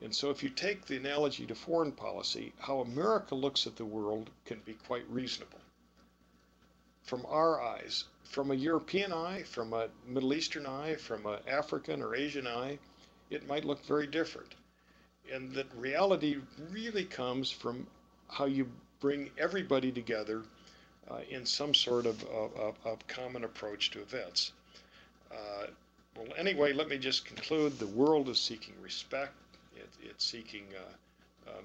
And so if you take the analogy to foreign policy, how America looks at the world can be quite reasonable. From our eyes, from a European eye, from a Middle Eastern eye, from an African or Asian eye, it might look very different. And that reality really comes from how you bring everybody together in some sort of common approach to events. Well, anyway, let me just conclude. The world is seeking respect. It's seeking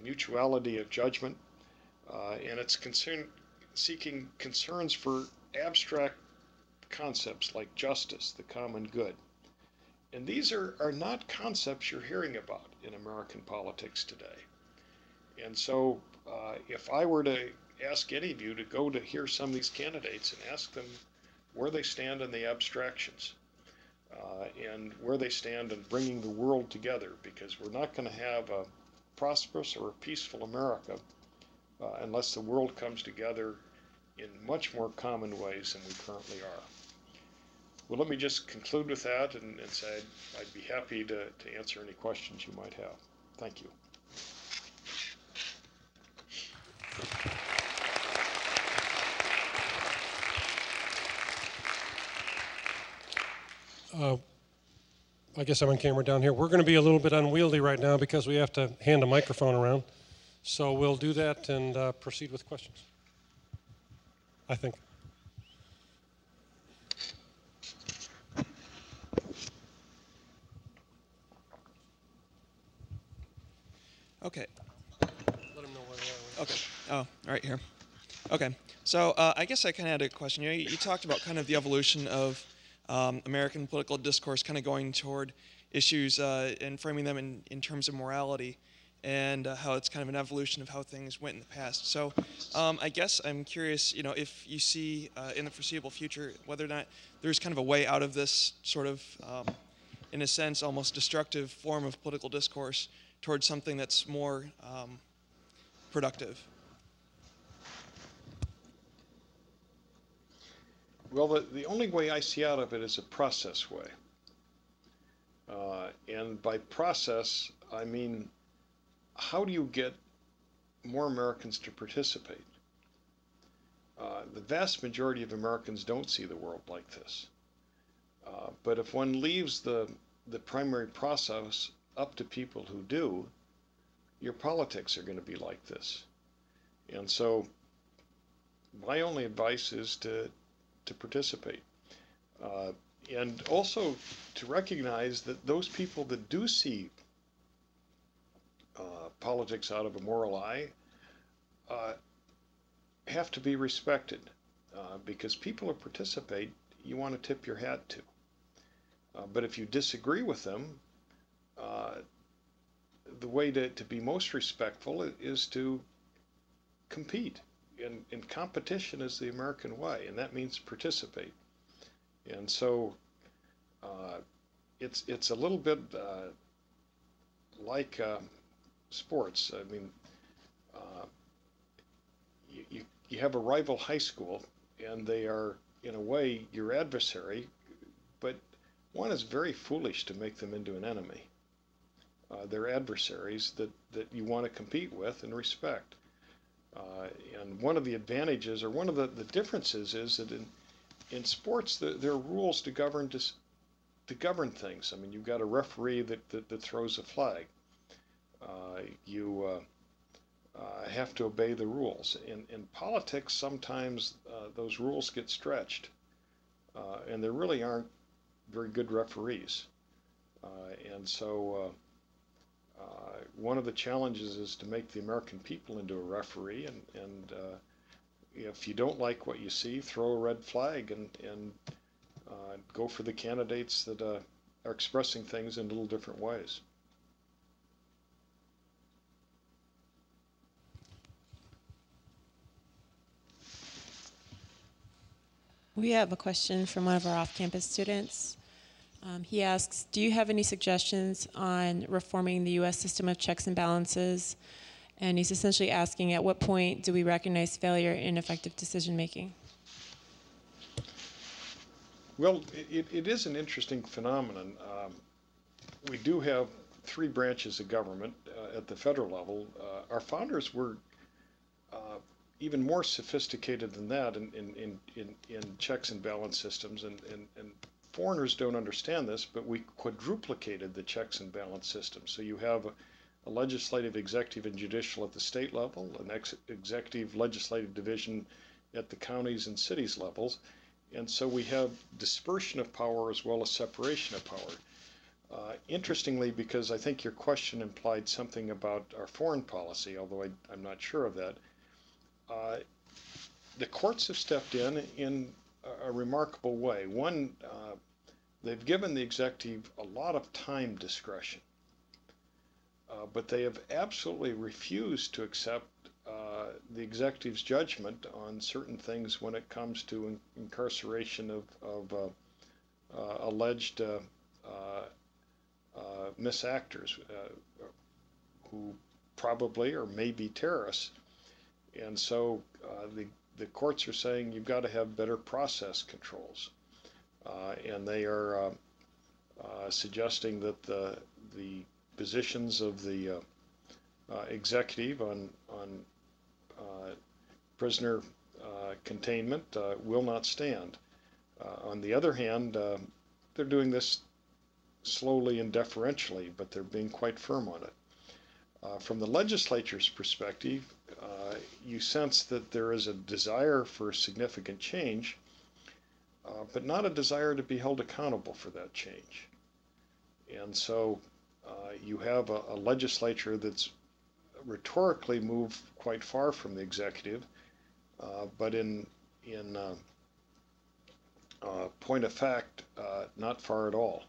mutuality of judgment, and it's seeking concerns for abstract concepts like justice, the common good. And these are not concepts you're hearing about in American politics today. And so if I were to ask any of you to go to hear some of these candidates and ask them where they stand in the abstractions, and where they stand in bringing the world together, because we're not going to have a prosperous or a peaceful America unless the world comes together in much more common ways than we currently are. Well, let me just conclude with that and say I'd be happy to answer any questions you might have. Thank you. I guess I'm on camera down here. We're going to be a little bit unwieldy right now because we have to hand a microphone around. So we'll do that and proceed with questions, I think. Okay. Let them know where they are. Okay. Oh, right here. Okay. So I guess I kind of had a question. You talked about kind of the evolution of American political discourse kind of going toward issues and framing them in terms of morality, and how it's kind of an evolution of how things went in the past. So I guess I'm curious, if you see in the foreseeable future whether or not there's kind of a way out of this sort of, in a sense, almost destructive form of political discourse towards something that's more productive. Well, the only way I see out of it is a process way. And by process, I mean, how do you get more Americans to participate? The vast majority of Americans don't see the world like this. But if one leaves the primary process up to people who do, your politics are going to be like this. And so my only advice is to participate. And also to recognize that those people that do see politics out of a moral eye have to be respected, because people who participate, you want to tip your hat to. But if you disagree with them, the way to be most respectful is to compete. And competition is the American way, and that means participate. And so it's a little bit like sports. I mean, you have a rival high school, and they are, in a way, your adversary, but one is very foolish to make them into an enemy. They're adversaries that you want to compete with and respect. And one of the advantages, or one of the differences, is that in sports there are rules to govern things. I mean, you've got a referee that throws a flag. You have to obey the rules. In politics, sometimes those rules get stretched, and there really aren't very good referees. And so one of the challenges is to make the American people into a referee, and if you don't like what you see, throw a red flag and go for the candidates that are expressing things in little different ways. We have a question from one of our off-campus students. He asks, do you have any suggestions on reforming the U.S. system of checks and balances? And he's essentially asking, at what point do we recognize failure in effective decision-making? Well, it is an interesting phenomenon. We do have three branches of government at the federal level. Our founders were even more sophisticated than that in checks and balance systems, and foreigners don't understand this, but we quadruplicated the checks and balance system. So you have a legislative, executive, and judicial at the state level, an executive legislative division at the counties and cities levels, and so we have dispersion of power as well as separation of power. Interestingly, because I think your question implied something about our foreign policy, although I'm not sure of that, the courts have stepped in a remarkable way. One, they've given the executive a lot of time discretion, but they have absolutely refused to accept the executive's judgment on certain things when it comes to incarceration of alleged misactors who probably or may be terrorists. And so the courts are saying you've got to have better process controls. And they are suggesting that the positions of the executive on prisoner containment will not stand. On the other hand, they're doing this slowly and deferentially, but they're being quite firm on it. From the legislature's perspective, you sense that there is a desire for significant change, but not a desire to be held accountable for that change. And so you have a legislature that's rhetorically moved quite far from the executive, but in point of fact, not far at all.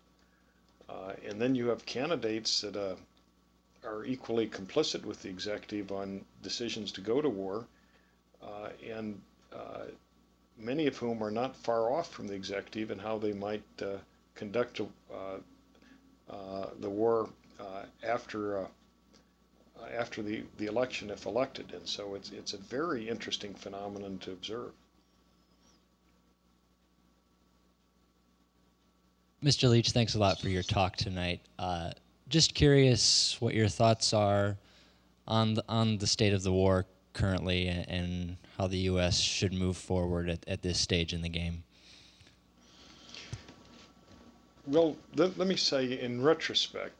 And then you have candidates that are equally complicit with the executive on decisions to go to war, and many of whom are not far off from the executive in how they might conduct the war after the election, if elected. And so it's a very interesting phenomenon to observe. Mr. Leach, thanks a lot for your talk tonight. Just curious what your thoughts are on the state of the war currently and how the U.S. should move forward at this stage in the game. Well, let me say in retrospect,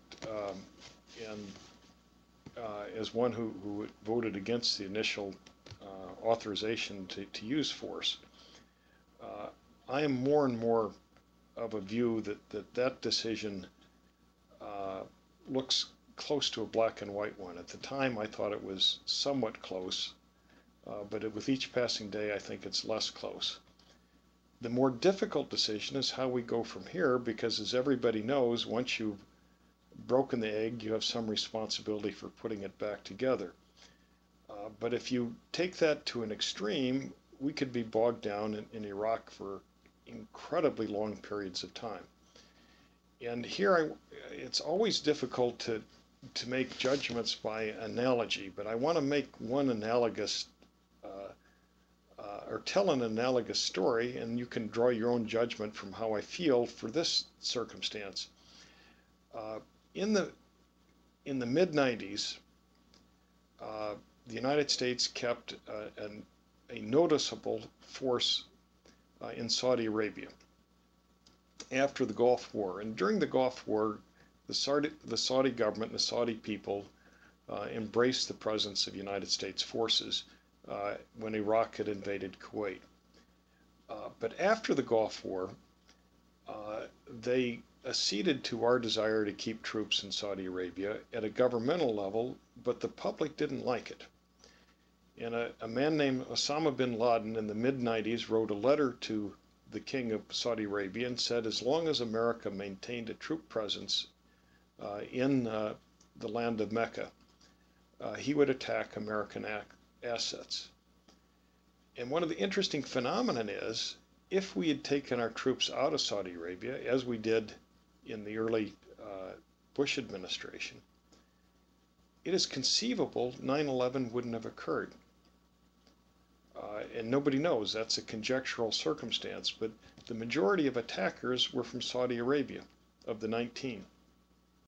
and as one who voted against the initial authorization to use force, I am more and more of a view that decision looks close to a black and white one. At the time, I thought it was somewhat close, but with each passing day, I think it's less close. The more difficult decision is how we go from here, because as everybody knows, once you've broken the egg, you have some responsibility for putting it back together. But if you take that to an extreme, we could be bogged down in Iraq for incredibly long periods of time. And here it's always difficult to make judgments by analogy, but I want to make one analogous or tell an analogous story, and you can draw your own judgment from how I feel for this circumstance. In the mid-90s, the United States kept a noticeable force in Saudi Arabia after the Gulf War. And during the Gulf War, the Saudi government and the Saudi people embraced the presence of United States forces when Iraq had invaded Kuwait. But after the Gulf War, they acceded to our desire to keep troops in Saudi Arabia at a governmental level, but the public didn't like it. And a man named Osama bin Laden in the mid-90s wrote a letter to the king of Saudi Arabia and said as long as America maintained a troop presence in the land of Mecca, he would attack American assets. And one of the interesting phenomena is, if we had taken our troops out of Saudi Arabia, as we did in the early Bush administration, it is conceivable 9/11 wouldn't have occurred. And nobody knows, that's a conjectural circumstance, but the majority of attackers were from Saudi Arabia, of the 19.